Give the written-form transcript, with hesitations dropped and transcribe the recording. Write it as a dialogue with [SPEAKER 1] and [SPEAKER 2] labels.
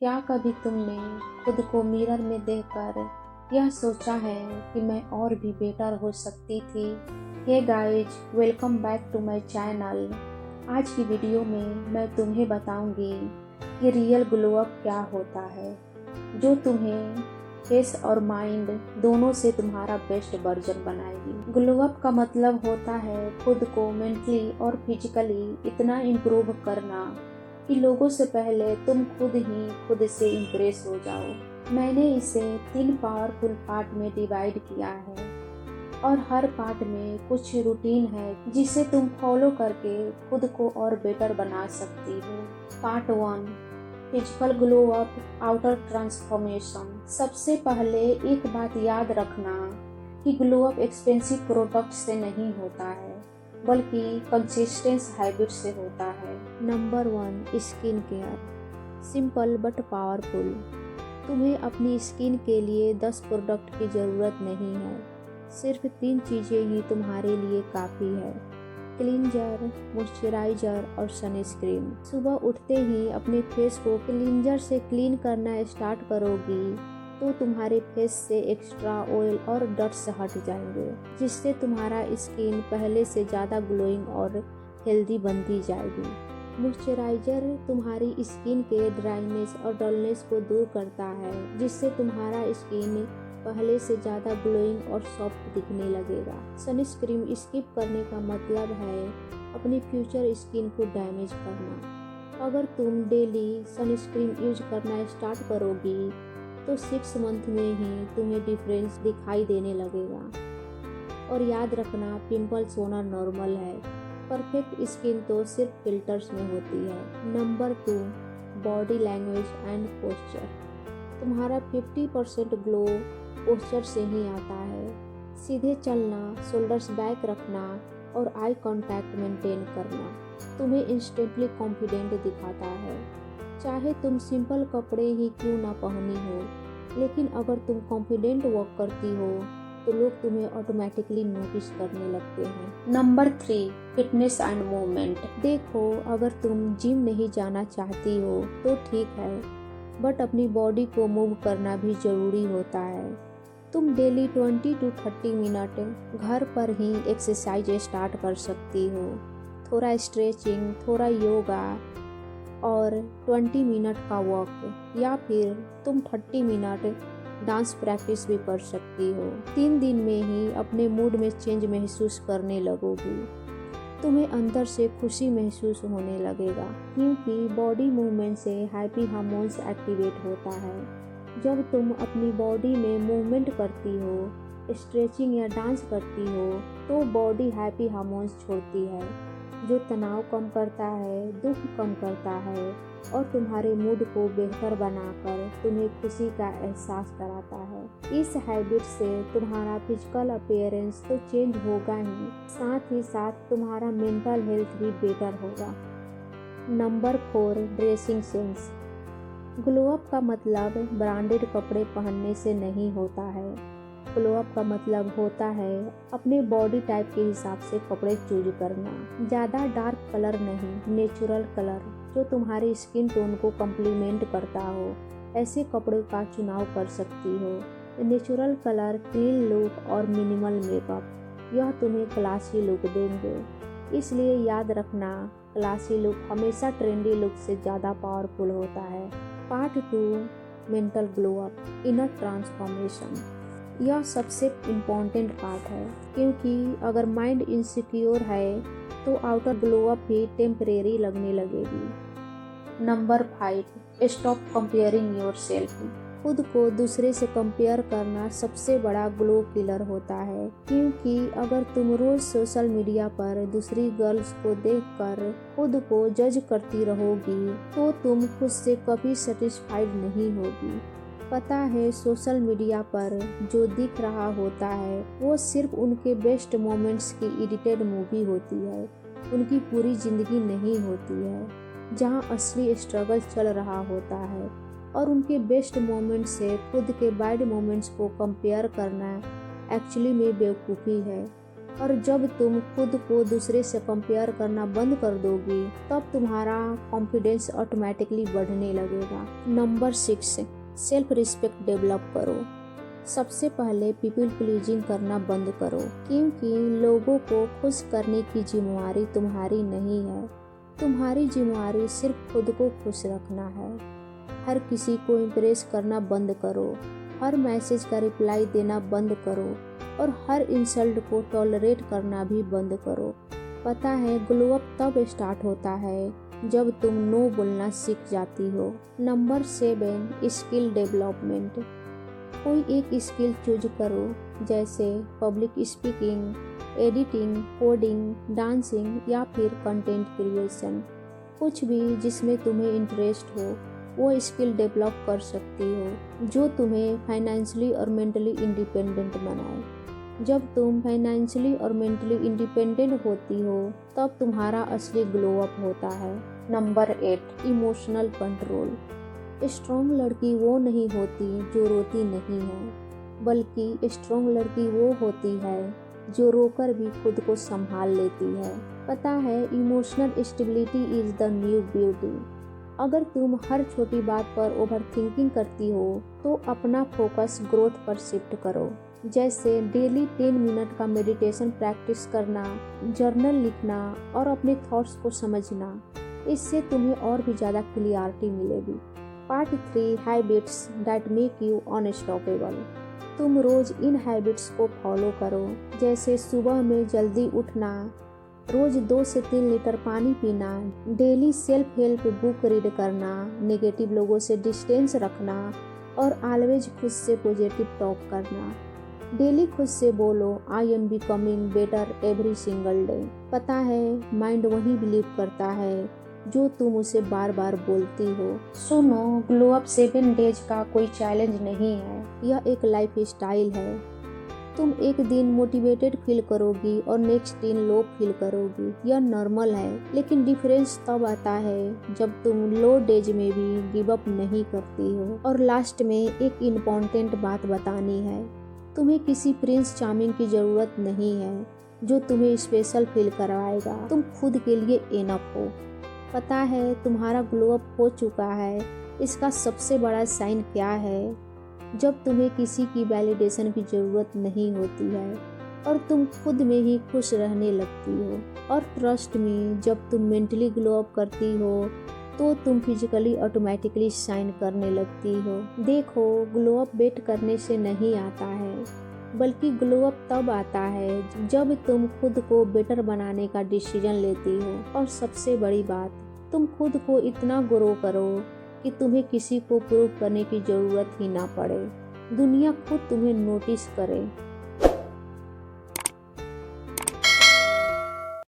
[SPEAKER 1] क्या कभी तुमने खुद को मिरर में देखकर यह सोचा है कि मैं और भी बेटर हो सकती थी? Hey guys, welcome back to my channel. आज की वीडियो में मैं तुम्हें बताऊंगी कि रियल ग्लो अप क्या होता है, जो तुम्हें फेस और माइंड दोनों से तुम्हारा बेस्ट वर्जन बनाएगी। ग्लो अप का मतलब होता है खुद को मेंटली और फिजिकली इतना इम्प्रूव करना कि लोगों से पहले तुम खुद ही खुद से इम्प्रेस हो जाओ। मैंने इसे 3 पावरफुल पार्ट में डिवाइड किया है और हर पार्ट में कुछ रूटीन है जिसे तुम फॉलो करके खुद को और बेटर बना सकती हो। Part 1, physical glow up, outer transformation. सबसे पहले एक बात याद रखना कि ग्लो अप एक्सपेंसिव प्रोडक्ट से नहीं होता है, बल्कि कंसिस्टेंस हैबिट से होता है। Number 1, skin care. Simple but powerful. तुम्हें अपनी स्किन के लिए 10 प्रोडक्ट की ज़रूरत नहीं है, सिर्फ 3 चीज़ें ही तुम्हारे लिए काफ़ी है: क्लींजर, मॉइस्चराइजर और सनस्क्रीन। सुबह उठते ही अपने फेस को क्लींजर से क्लीन करना स्टार्ट करोगी तो तुम्हारे फेस से एक्स्ट्रा ऑयल और डस्ट हट जाएंगे, जिससे तुम्हारा स्किन पहले से ज़्यादा ग्लोइंग और हेल्दी बनती जाएगी। मॉइस्चराइजर तुम्हारी स्किन के ड्राइनेस और डलनेस को दूर करता है, जिससे तुम्हारा स्किन पहले से ज़्यादा ग्लोइंग और सॉफ्ट दिखने लगेगा। सनस्क्रीन स्किप करने का मतलब है अपनी फ्यूचर स्किन को डैमेज करना। अगर तुम डेली सनस्क्रीन यूज करना स्टार्ट करोगी तो 6 मंथ में ही तुम्हें डिफरेंस दिखाई देने लगेगा। और याद रखना, पिंपल्स होना नॉर्मल है, परफेक्ट स्किन तो सिर्फ फिल्टर्स में होती है। Number 2, body language and posture. तुम्हारा 50% ग्लो पोस्चर से ही आता है। सीधे चलना, शोल्डर्स बैक रखना और आई कांटेक्ट मेंटेन करना तुम्हें इंस्टेंटली कॉन्फिडेंट दिखाता है। चाहे तुम सिंपल कपड़े ही क्यों ना पहनी हो, लेकिन अगर तुम कॉन्फिडेंट वॉक करती हो तो लोग तुम्हें ऑटोमेटिकली नोटिस करने लगते हैं। Number 3, fitness and movement. देखो, अगर तुम जिम नहीं जाना चाहती हो तो ठीक है, बट अपनी बॉडी को मूव करना भी ज़रूरी होता है। तुम डेली 20 to 30 मिनट घर पर ही एक्सरसाइज स्टार्ट कर सकती हो। थोड़ा स्ट्रेचिंग, थोड़ा योगा और 20 मिनट का वॉक, या फिर तुम 30 मिनट डांस प्रैक्टिस भी कर सकती हो। 3 दिन में ही अपने मूड में चेंज महसूस करने लगोगी। तुम्हें अंदर से खुशी महसूस होने लगेगा, क्योंकि बॉडी मूवमेंट से हैप्पी हार्मोन्स एक्टिवेट होता है। जब तुम अपनी बॉडी में मूवमेंट करती हो, स्ट्रेचिंग या डांस करती हो, तो बॉडी हैप्पी हार्मोन्स छोड़ती है, जो तनाव कम करता है, दुख कम करता है और तुम्हारे मूड को बेहतर बनाकर तुम्हें खुशी का एहसास कराता है। इस हैबिट से तुम्हारा फिजिकल अपीयरेंस तो चेंज होगा ही साथ तुम्हारा मेंटल हेल्थ भी बेटर होगा। Number 4, dressing sense. Glow up का मतलब ब्रांडेड कपड़े पहनने से नहीं होता है। ग्लो अप का मतलब होता है अपने बॉडी टाइप के हिसाब से कपड़े चूज करना। ज़्यादा डार्क कलर नहीं, नेचुरल कलर जो तुम्हारी स्किन टोन को कम्प्लीमेंट करता हो, ऐसे कपड़ों का चुनाव कर सकती हो। नेचुरल कलर, क्लीन लुक और मिनिमल मेकअप, यह तुम्हें क्लासी लुक देंगे। इसलिए याद रखना, क्लासी लुक हमेशा ट्रेंडी लुक से ज़्यादा पावरफुल होता है। Part 2, mental glow up, inner transformation. यह सबसे इम्पोर्टेंट पार्ट है, क्योंकि अगर माइंड इनसिक्योर है तो आउटर ग्लो अप भी टेम्परेरी लगने लगेगी। Number 5, stop comparing yourself. खुद को दूसरे से कंपेयर करना सबसे बड़ा ग्लो किलर होता है, क्योंकि अगर तुम रोज सोशल मीडिया पर दूसरी गर्ल्स को देखकर खुद को जज करती रहोगी तो तुम खुद से कभी सेटिस्फाइड नहीं होगी। पता है, सोशल मीडिया पर जो दिख रहा होता है वो सिर्फ उनके बेस्ट मोमेंट्स की एडिटेड मूवी होती है, उनकी पूरी ज़िंदगी नहीं होती है, जहां असली स्ट्रगल चल रहा होता है। और उनके बेस्ट मोमेंट्स से खुद के बैड मोमेंट्स को कंपेयर करना एक्चुअली में बेवकूफ़ी है। और जब तुम खुद को दूसरे से कंपेयर करना बंद कर दोगी तब तुम्हारा कॉन्फिडेंस ऑटोमेटिकली बढ़ने लगेगा। नंबर 6, सेल्फ रिस्पेक्ट डेवलप करो। सबसे पहले पीपल प्लीजिंग करना बंद करो, क्योंकि लोगों को खुश करने की जिम्मेवारी तुम्हारी नहीं है। तुम्हारी जिम्मेवारी सिर्फ खुद को खुश रखना है। हर किसी को इम्प्रेस करना बंद करो, हर मैसेज का रिप्लाई देना बंद करो और हर इंसल्ट को टॉलरेट करना भी बंद करो। पता है, ग्लो अप तब स्टार्ट होता है जब तुम नो बोलना सीख जाती हो। Number 7, skill development. कोई एक स्किल चूज करो, जैसे public speaking, editing, coding, dancing या फिर कंटेंट क्रिएशन। कुछ भी जिसमें तुम्हें इंटरेस्ट हो वो स्किल डेवलप कर सकती हो, जो तुम्हें फाइनेंशियली और मेंटली इंडिपेंडेंट बनाए। जब तुम फाइनेंशियली और मेंटली इंडिपेंडेंट होती हो तब तुम्हारा असली ग्लो अप होता है। Number 8, emotional control. स्ट्रॉन्ग लड़की वो नहीं होती जो रोती नहीं है, बल्कि स्ट्रॉन्ग लड़की वो होती है जो रोकर भी खुद को संभाल लेती है। पता है, emotional stability is the new beauty. अगर तुम हर छोटी बात पर ओवरथिंकिंग करती हो तो अपना फोकस ग्रोथ पर शिफ्ट करो। जैसे डेली 10 मिनट का मेडिटेशन प्रैक्टिस करना, जर्नल लिखना और अपने थॉट्स को समझना। इससे तुम्हें और भी ज़्यादा क्लियरिटी मिलेगी। Part 3, habits that make you unstoppable. तुम रोज़ इन हैबिट्स को फॉलो करो, जैसे सुबह में जल्दी उठना, रोज़ 2 से 3 लीटर पानी पीना, daily self help book read करना, नेगेटिव लोगों से डिस्टेंस रखना और ऑलवेज खुद से पॉजिटिव टॉक करना। डेली खुद से बोलो, I am becoming better every single day. पता है, माइंड वही बिलीव करता है जो तुम उसे बार बार बोलती हो। सुनो, ग्लो अप 7 डेज का कोई चैलेंज नहीं है, यह एक लाइफ स्टाइल है। तुम एक दिन मोटिवेटेड फील करोगी और नेक्स्ट दिन लो फील करोगी, यह नॉर्मल है। लेकिन डिफरेंस तब आता है जब तुम लो डेज में भी गिव अप नहीं करती हो। और लास्ट में एक इम्पोर्टेंट बात बतानी है, तुम्हें किसी प्रिंस चार्मिंग की ज़रूरत नहीं है जो तुम्हें स्पेशल फील करवाएगा। तुम खुद के लिए इनफ हो। पता है, तुम्हारा ग्लो अप हो चुका है। इसका सबसे बड़ा साइन क्या है? जब तुम्हें किसी की वैलिडेशन की ज़रूरत नहीं होती है और तुम खुद में ही खुश रहने लगती हो। और ट्रस्ट में, जब तुम मेंटली ग्लो अप करती हो तो तुम फिजिकली ऑटोमेटिकली शाइन करने लगती हो। देखो, ग्लो अप वेट करने से नहीं आता है, बल्कि ग्लो अप तब आता है जब तुम खुद को बेटर बनाने का डिसीजन लेती हो। और सबसे बड़ी बात, तुम खुद को इतना ग्रो करो कि तुम्हें किसी को प्रूव करने की ज़रूरत ही ना पड़े। दुनिया खुद तुम्हें नोटिस करे।